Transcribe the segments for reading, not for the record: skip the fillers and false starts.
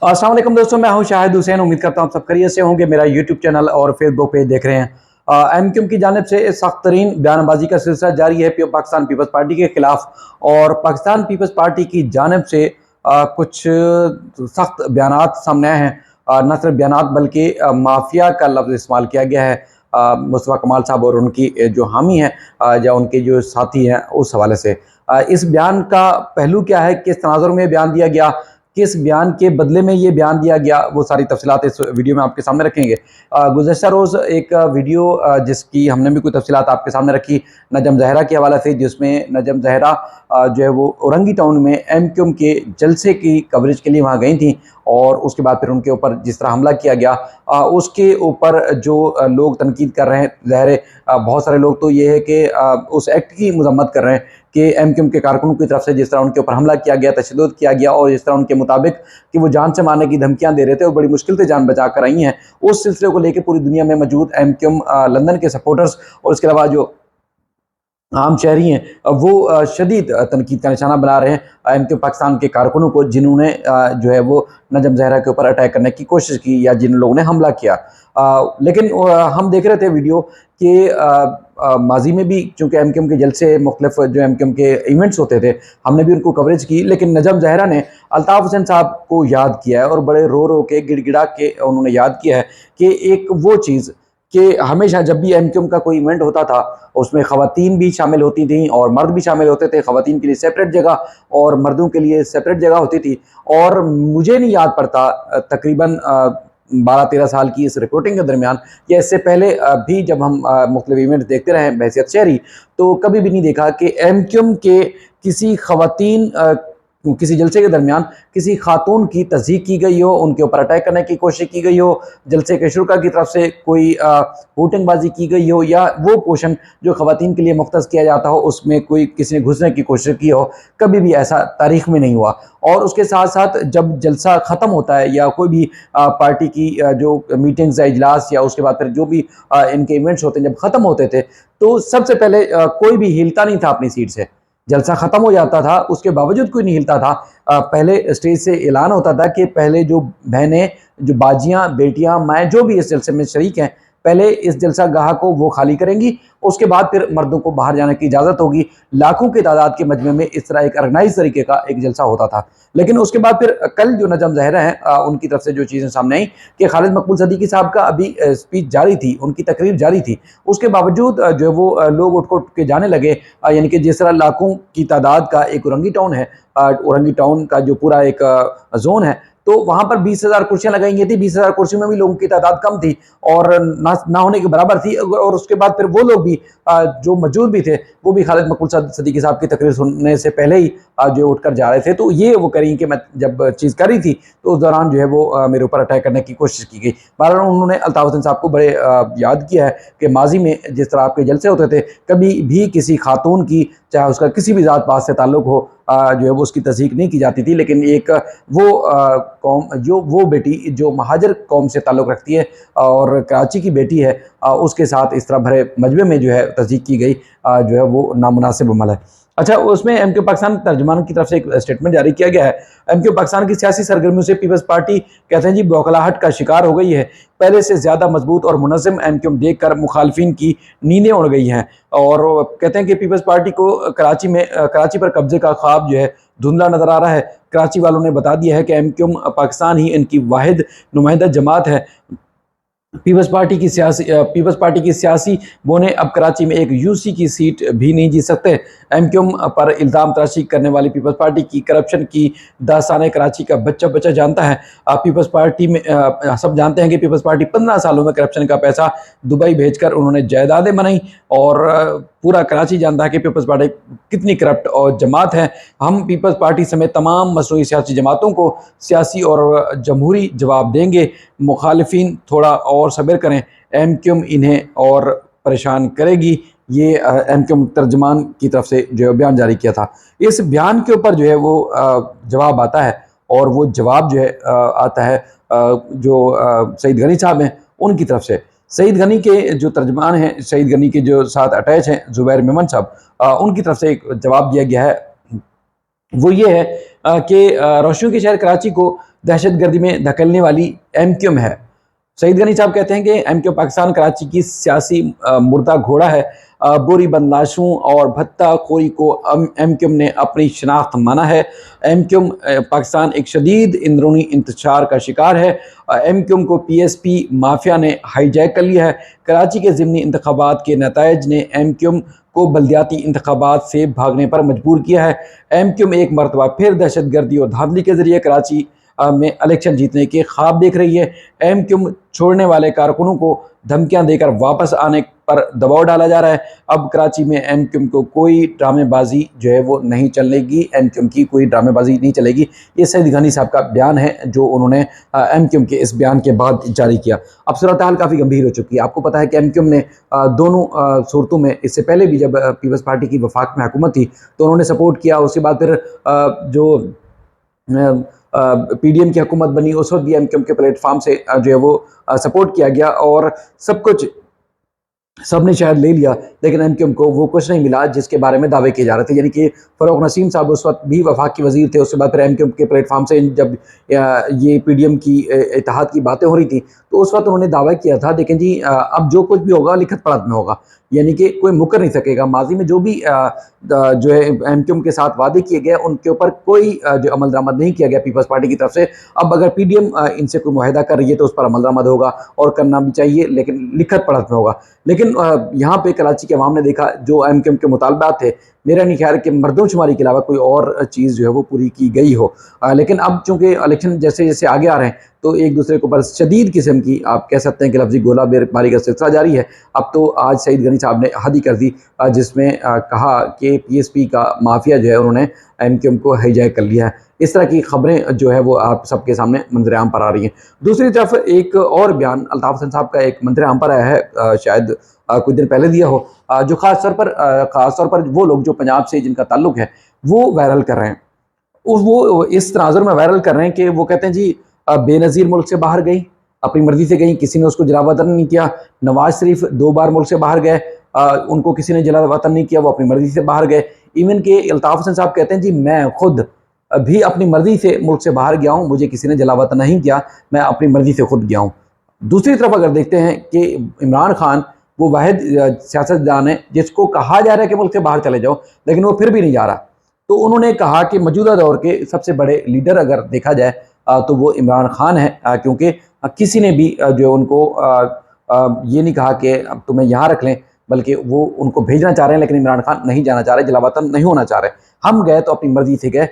अस्सलाम वालेकुम दोस्तों, मैं हूं शाहिद हुसैन। उम्मीद करता हूं आप सब खैरियत से होंगे। मेरा यूट्यूब चैनल और फेसबुक पेज देख रहे हैं। एमक्यूएम की जानिब से सख्त तरीन बयानबाजी का सिलसिला जारी है पाकिस्तान पीपल्स पार्टी के खिलाफ। और पाकिस्तान पीपल्स पार्टी की जानिब से कुछ सख्त बयानात सामने आए हैं। न सिर्फ बयानात बल्कि माफिया का लफ्ज़ इस्तेमाल किया गया है मुस्तफ़ा कमाल साहब और उनकी जो हामी हैं या उनके जो साथी हैं उस हवाले से। इस बयान का पहलू क्या है, किस तनाजुर में बयान दिया गया, किस बयान के बदले में ये बयान दिया गया, वो सारी तफसीलात इस वीडियो में आपके सामने रखेंगे। गुज़श्ता रोज़ एक वीडियो जिसकी हमने भी कुछ तफसीलात आपके सामने रखी नजम ज़हरा के हवाले से, जिसमें नजम ज़हरा जो है वो औरंगी टाउन में एमक्यूएम के जलसे की कवरेज के लिए वहाँ गई थी। और उसके बाद फिर उनके ऊपर जिस तरह हमला किया गया, उसके ऊपर जो लोग तनकीद कर रहे हैं, ज़ाहिर बहुत सारे लोग तो ये है कि उस एक्ट की मजम्मत कर रहे हैं कि एमक्यूएम के कारकुनों की तरफ से जिस तरह उनके ऊपर हमला किया गया, तशद्दुद किया गया और जिस तरह उनके मुताबिक कि वो जान से मारने की धमकियां दे रहे थे और बड़ी मुश्किल से जान बचा कर आई हैं, उस सिलसिले को लेकर पूरी दुनिया में मौजूद एमक्यूएम लंदन के सपोर्टर्स और इसके अलावा जो आम शहरी हैं वो शदीद तनकीद का निशाना बना रहे हैं एमक्यूएम पाकिस्तान के कारकुनों को, जिन्होंने जो है वो नजम ज़हरा के ऊपर अटैक करने की कोशिश की या जिन लोगों ने हमला किया। लेकिन हम देख रहे थे वीडियो कि माजी में भी चूँकि एमक्यूएम के जलसे मुख्तलिफ जो एमक्यूएम के इवेंट्स होते थे, हमने भी उनको कवरेज की, लेकिन नजम ज़हरा ने अल्ताफ़ हुसैन साहब को याद किया है और बड़े रो रो के गिड़गिड़ा के उन्होंने याद किया है कि एक वो चीज़ कि हमेशा जब भी एमक्यूएम का कोई इवेंट होता था उसमें ख़वातीन भी शामिल होती थी और मर्द भी शामिल होते थे। ख़वातीन के लिए सेपरेट जगह और मर्दों के लिए सेपरेट जगह होती थी। और मुझे नहीं याद पड़ता तकरीबन 12-13 साल की इस रिपोर्टिंग के दरमियान या इससे पहले भी जब हम मुख्तलिफ इवेंट देखते रहे बहैसियत शहरी, तो कभी भी नहीं देखा कि एमक्यूएम के किसी ख़वातीन किसी जलसे के दरमियान किसी खातून की तस्दीक की गई हो, उनके ऊपर अटैक करने की कोशिश की गई हो, जलसे के शुरा की तरफ से कोई वोटिंगबाजी की गई हो या वो पोर्शन जो ख़वातीन के लिए मुख्तस किया जाता हो उसमें कोई किसी ने घुसने की कोशिश की हो। कभी भी ऐसा तारीख़ में नहीं हुआ। और उसके साथ साथ जब जलसा ख़त्म होता है या कोई भी पार्टी की जो मीटिंग्स या इजलास या उसके बाद फिर जो भी इनके इवेंट्स होते हैं जब ख़त्म होते थे, तो सबसे पहले कोई भी हिलता नहीं था अपनी सीट से। जलसा ख़त्म हो जाता था, उसके बावजूद कोई नहीं हिलता था। पहले स्टेज से ऐलान होता था कि पहले जो बहनें, जो बाजियाँ, बेटियाँ, माएँ जो भी इस जलसे में शरीक हैं, पहले इस जलसा गाह को वो खाली करेंगी, उसके बाद फिर मर्दों को बाहर जाने की इजाज़त होगी। लाखों की तादाद के मजमे में इस तरह एक ऑर्गेनाइज तरीके का एक जलसा होता था। लेकिन उसके बाद फिर कल जो नजम ज़हरा हैं उनकी तरफ से जो चीज़ें सामने आई कि खालिद मकबूल सदीकी साहब का अभी स्पीच जारी थी, उनकी तकरीर जारी थी, उसके बावजूद जो है वो लोग उठ उठ के जाने लगे। यानी कि जिस तरह लाखों की तादाद का एक औरंगी टाउन है, औरंगी टाउन का जो पूरा एक जोन है, तो वहाँ पर 20,000 कुर्सियाँ लगाई गई थी। 20,000 कुर्सियों में भी लोगों की तादाद कम थी और ना होने के बराबर थी। और उसके बाद फिर वो लोग भी जो मौजूद भी थे, वो भी खालिद मकबूल सदीकी साहब की तकरीर सुनने से पहले ही जो उठकर जा रहे थे। तो ये वो करी कि मैं जब चीज़ करी थी तो उस दौरान जो है वो मेरे ऊपर अटैक करने की कोशिश की गई। बहरहाल उन्होंने अल्ताफ़ हुसैन साहब को बड़े याद किया है कि माजी में जिस तरह आपके जलसे होते थे, कभी भी किसी खातून की, चाहे उसका किसी भी ज़ात पात से ताल्लुक़ हो, जो है वो उसकी तस्दीक नहीं की जाती थी। लेकिन एक वो कौम, जो वो बेटी जो महाजर कौम से ताल्लुक़ रखती है और कराची की बेटी है, उसके साथ इस तरह भरे मजमे में जो है तस्दीक की गई, जो है वो नामुनासिब अमल है। अच्छा, उसमें एमक्यूएम पाकिस्तान तर्जुमान की तरफ से एक स्टेटमेंट जारी किया गया है। एमक्यूएम पाकिस्तान की सियासी सरगर्मियों से पीपल्स पार्टी कहते हैं जी बौखलाहट का शिकार हो गई है। पहले से ज़्यादा मजबूत और मुनज़्ज़म एमक्यूएम देख कर मुखालफिन की नींदें उड़ गई हैं। और कहते हैं कि पीपल्स पार्टी को कराची पर कब्जे का ख्वाब जो है धुंधला नज़र आ रहा है। कराची वालों ने बता दिया है कि एमक्यूएम पाकिस्तान ही इनकी वाहिद नुमाइंदा जमात है। पीपल्स पार्टी की सियासी बोने अब कराची में एक यूसी की सीट भी नहीं जीत सकते। एमक्यूएम पर इल्ज़ाम तराशी करने वाली पीपल्स पार्टी की करप्शन की दास्तान कराची का बच्चा बच्चा जानता है। पीपल्स पार्टी में सब जानते हैं कि पीपल्स पार्टी 15 सालों में करप्शन का पैसा दुबई भेजकर उन्होंने जायदादें बनाई। और पूरा कराची जानता है कि पीपल्स पार्टी कितनी करप्ट और जमात है। हम पीपल्स पार्टी समेत तमाम मसनूई सियासी जमातों को सियासी और जमहूरी जवाब देंगे। मुखालिफिन थोड़ा और सब्र करें, एमक्यूएम इन्हें और परेशान करेगी। ये एमक्यूएम तर्जमान की तरफ से जो बयान जारी किया था। इस बयान के ऊपर जो है वो जवाब आता है और वो जवाब जो है आता है जो सईद गनी साहब हैं उनकी तरफ से। सईद गनी के जो तर्जमान हैं, सईद गनी के जो साथ अटैच हैं जुबैर मेमन साहब, उनकी तरफ से एक जवाब दिया गया है। वो ये है कि रोशनियों के शहर कराची को दहशत गर्दी में धकेलने वाली MQM है। सईद गनी साहब कहते हैं कि MQM पाकिस्तान कराची की सियासी मुर्दा घोड़ा है। बोरी बदमाशों और भत्ता खोरी को MQM ने अपनी शनाख्त माना है। MQM पाकिस्तान एक शदीद अंदरूनी इंतशार का शिकार है। MQM को PSP माफिया ने हाईजैक कर लिया है। कराची के ज़िमनी इंतखाबात के नताइज ने MQM को बल्दियाती इंतखाबात से भागने पर मजबूर किया है। MQM एक मरतबा फिर दहशत गर्दी और धांधली के ज़रिए कराची में इलेक्शन जीतने के ख्वाब देख रही है। MQM छोड़ने वाले कारकुनों को धमकियां देकर वापस आने पर दबाव डाला जा रहा है। अब कराची में MQM को कोई ड्रामेबाजी जो है वो नहीं चलेगी, MQM की कोई ड्रामेबाजी नहीं चलेगी। ये सईद गनी साहब का बयान है जो उन्होंने MQM के इस बयान के बाद जारी किया। अब सूरत हाल काफ़ी गंभीर हो चुकी है। आपको पता है कि MQM ने दोनों सूरतों में, इससे पहले भी जब पीपल्स पार्टी की वफाक में हुकूमत थी तो उन्होंने सपोर्ट किया। उसके बाद फिर जो PDM की हुकूमत बनी उस वक्त भी MQM के प्लेटफॉर्म से जो है वो सपोर्ट किया गया और सब कुछ सबने शायद ले लिया, लेकिन MQM को वो कुछ नहीं मिला जिसके बारे में दावे किए जा रहे थे। यानी कि फ़ारूक नसीम साहब उस वक्त भी वफाक के वज़ीर थे। उसके बाद फिर MQM के प्लेटफॉर्म से जब ये PDM की इत्तेहाद की बातें हो रही थी तो उस वक्त उन्होंने दावा किया था, लेकिन जी अब जो कुछ भी होगा लिखत पढ़त में होगा, यानी कि कोई मुकर नहीं सकेगा। माजी में जो भी जो है MQM के साथ वादे किए गए उनके ऊपर कोई जो अमल दरामद नहीं किया गया पीपल्स पार्टी की तरफ से। अब अगर PDM इनसे कोई मुआहदा कर रही है तो उस पर अमल दरामद होगा और करना भी चाहिए, लेकिन लिखत पढ़त में होगा। लेकिन यहाँ पे कराची के अवाम ने देखा जो MQM के मुतालबात थे, मेरा नहीं ख्याल कि मर्दमशुमारी के अलावा कोई और चीज़ जो है वो पूरी की गई हो। लेकिन अब चूँकि इलेक्शन जैसे जैसे आगे आ रहे हैं तो एक दूसरे के ऊपर शदीद किस्म की, आप कह सकते हैं कि लफ्ज़ी गोला बारी का सिलसिला जारी है। अब तो आज सईद गनी साहब ने हद ही कर दी, जिसमें कहा कि PSP का माफिया जो है उन्होंने MQM को हाईजैक कर लिया है। इस तरह की खबरें जो है वो आप सबके सामने मंजर-ए-आम पर आ रही हैं। दूसरी तरफ एक और बयान अल्ताफ़ हसन साहब का एक मंजर-ए-आम पर आया है, शायद कुछ दिन पहले दिया हो, जो ख़ास तौर पर वो लोग जो पंजाब से जिनका ताल्लुक़ है वो वायरल कर रहे हैं। वो इस तनाज़ुर में वायरल कर रहे हैं कि वो कहते हैं जी बेनज़ीर मुल्क से बाहर गई, अपनी मर्ज़ी से गई, किसी ने उसको जला वतन नहीं किया। नवाज़ शरीफ 2 बार मुल्क से बाहर गए, उनको किसी ने जला वतन नहीं किया, वो अपनी मर्ज़ी से बाहर गए। इवन के अल्ताफ़ हसन साहब कहते हैं जी मैं खुद भी अपनी मर्ज़ी से मुल्क से बाहर गया हूँ, मुझे किसी ने जला वतन नहीं किया, मैं अपनी मर्ज़ी से खुद गया हूँ। दूसरी तरफ अगर देखते हैं कि इमरान खान वो वाहिद सियासतदान है जिसको कहा जा रहा है कि मुल्क से बाहर चले जाओ, लेकिन वो फिर भी नहीं जा रहा। तो उन्होंने कहा कि मौजूदा दौर के सबसे बड़े लीडर अगर देखा जाए तो वो इमरान खान है, क्योंकि किसी ने भी जो उनको ये नहीं कहा कि अब तुम्हें यहाँ रख लें, बल्कि वो उनको भेजना चाह रहे हैं, लेकिन इमरान खान नहीं जाना चाह रहे, जलावतन नहीं होना चाह रहे। हम गए तो अपनी मर्ज़ी से गए,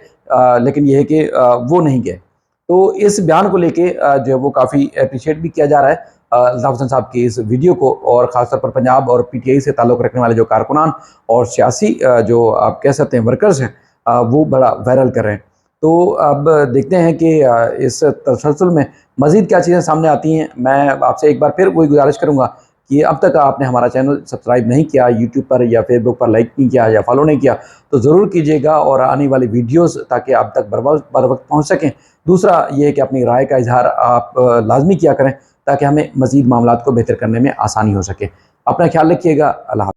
लेकिन यह है कि वो नहीं गए। तो इस बयान को लेके जो है वो काफ़ी अप्रिशिएट भी किया जा रहा है अल्ताफ़ हसन साहब की इस वीडियो को, और ख़ासतौर पर पंजाब और PTI से ताल्लुक़ रखने वाले जो कारकुनान और सियासी जो आप कह सकते हैं वर्कर्स हैं, वो बड़ा वायरल कर रहे हैं। तो अब देखते हैं कि इस तसलसल में मज़ीद क्या चीज़ें सामने आती हैं। मैं आपसे एक बार फिर वही गुजारिश करूँगा कि अब तक आपने हमारा चैनल सब्सक्राइब नहीं किया, यूट्यूब पर या फेसबुक पर लाइक नहीं किया या फॉलो नहीं किया, तो ज़रूर कीजिएगा, और आने वाली वीडियोस ताकि आप तक बर वक्त पहुँच सकें। दूसरा ये है कि अपनी राय का इजहार आप लाजमी किया करें ताकि हमें मज़ीद मामलात को बेहतर करने में आसानी हो सके। अपना ख्याल रखिएगा। अल्लाह।